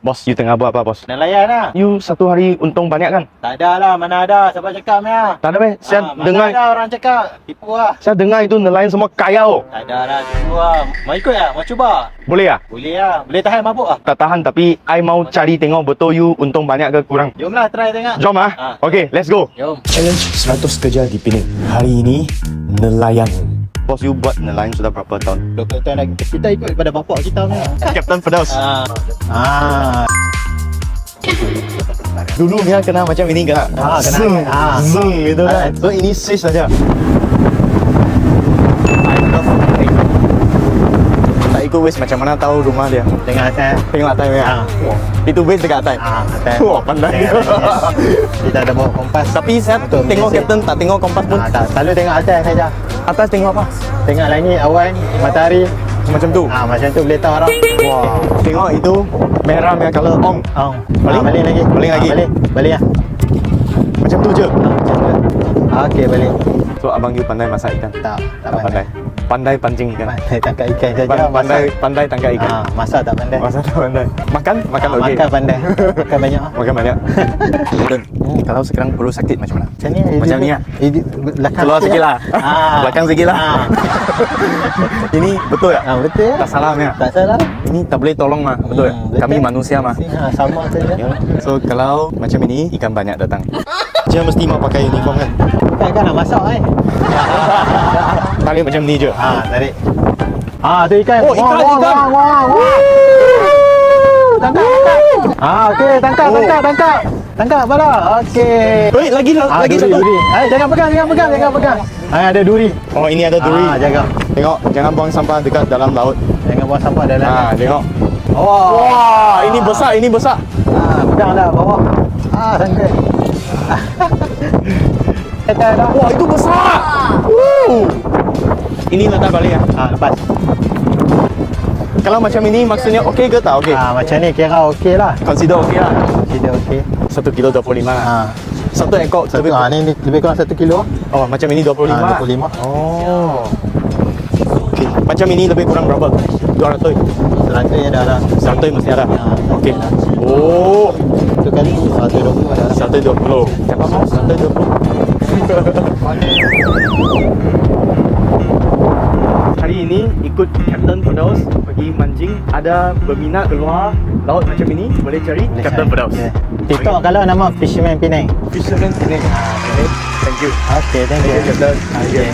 Bos, you tengah buat apa, bos? Nelayan lah. You satu hari untung banyak kan? Tak ada lah, mana ada. Siapa cakap ni lah? Tak ada meh? Saya Mana dengar, ada orang cakap. Tipu lah. saya dengar itu nelayan semua kaya oh. Tak ada lah, tipu lah. Mau ikut lah? Mau cuba? Boleh ya? Boleh lah. Boleh tahan mabuk lah. Tak tahan tapi I mau cari tengok betul you untung banyak ke kurang. Jom lah, try tengok. Jom ah. Ah. Okay, let's go. Jom. Challenge 100 kerja di Penang. Hari ini nelayan. Bos, you buat nelayan sudah berapa tahun? 20 tahun lagi. Kita ikut pada bapak kita ni. Captain Firdaus. Ah. Dulu dia kena macam ini kena. Kena. Zoom, zoom gitu kan. So ini switch saja. Tak ikut waste macam mana tahu rumah dia. Tengok atas. Tengok atas ya. Itu waste dekat atas. Atas. Wah, pandai. Kita ada bawa kompas. Tapi saya Betul, tengok biasa. Captain tak tengok kompas pun. Tak, selalu tengok atas saja. Atas tengok apa? Tengok langit, awan, matahari. Macam tu. Macam tu boleh tahu orang. Wah, tengok itu merah punya color ong. Oh. Balik? Balik lagi. Balik lagi? Balik lah. Macam tu je. Macam tu. Okey, balik. So abang you pandai masak ikan? Tak Pandai. Pandai pancing ikan. Pandai tangkap ikan saja. Pandai tangkap ikan. Masak tak pandai. Masak tak pandai. Makan okey. Makan pandai. Makan banyak. Makan banyak. Kalau sekarang perut sakit macam mana? Macam ni. Macam ni lah. Belakang Keluar sikit lah. Belakang sikit lah. Ini betul tak? Betul ya. Tak salah ni. Tak salah. Ini tak boleh tolong mah, betul tak? Betul. Kami manusia mah. Sama saja. So kalau macam ini ikan banyak datang. Dia mesti mau pakai uniform kan? Bukan kan nak masak Tarik macam ni je. Tarik. Tu ikan. Oh, ikan. Tangkap. Okey, tangkap. Tangkap bala. Okey. Lagi satu. Duri. Jangan pegang. Ada duri. Oh, ini ada duri. Jaga. Tengok, jangan buang sampah dekat dalam laut. Jangan buang sampah dalam. Tengok. Wah. Wah, ini besar. Pegang dah bawah. Sangkut. Wah, itu besar. Ini letak balik ya. Lepas. Kalau macam ini maksudnya okey ke tak okey? Macam ni kira okey lah. Consider okey lah. Tidak okey. 1 kilo 25 lah. Satu ekor Ni lebih kurang 1 kilo. Oh, macam ini 25. 25. Oh. Okey. Macam ini lebih kurang berapa? 200. 100 ada lah. 100 mesti ada. Okey. Ada. Oh, 1 kali 120 ada. 120. Siapa mau? 120. Hari ini ikut Captain Firdaus pergi mancing. Ada berminat keluar laut macam ini boleh cari Captain Firdaus. TikTok kalau nama Fisherman Penang. Fisherman Penang. Okay. Thank you. Okay, thank you. Captain. Okay.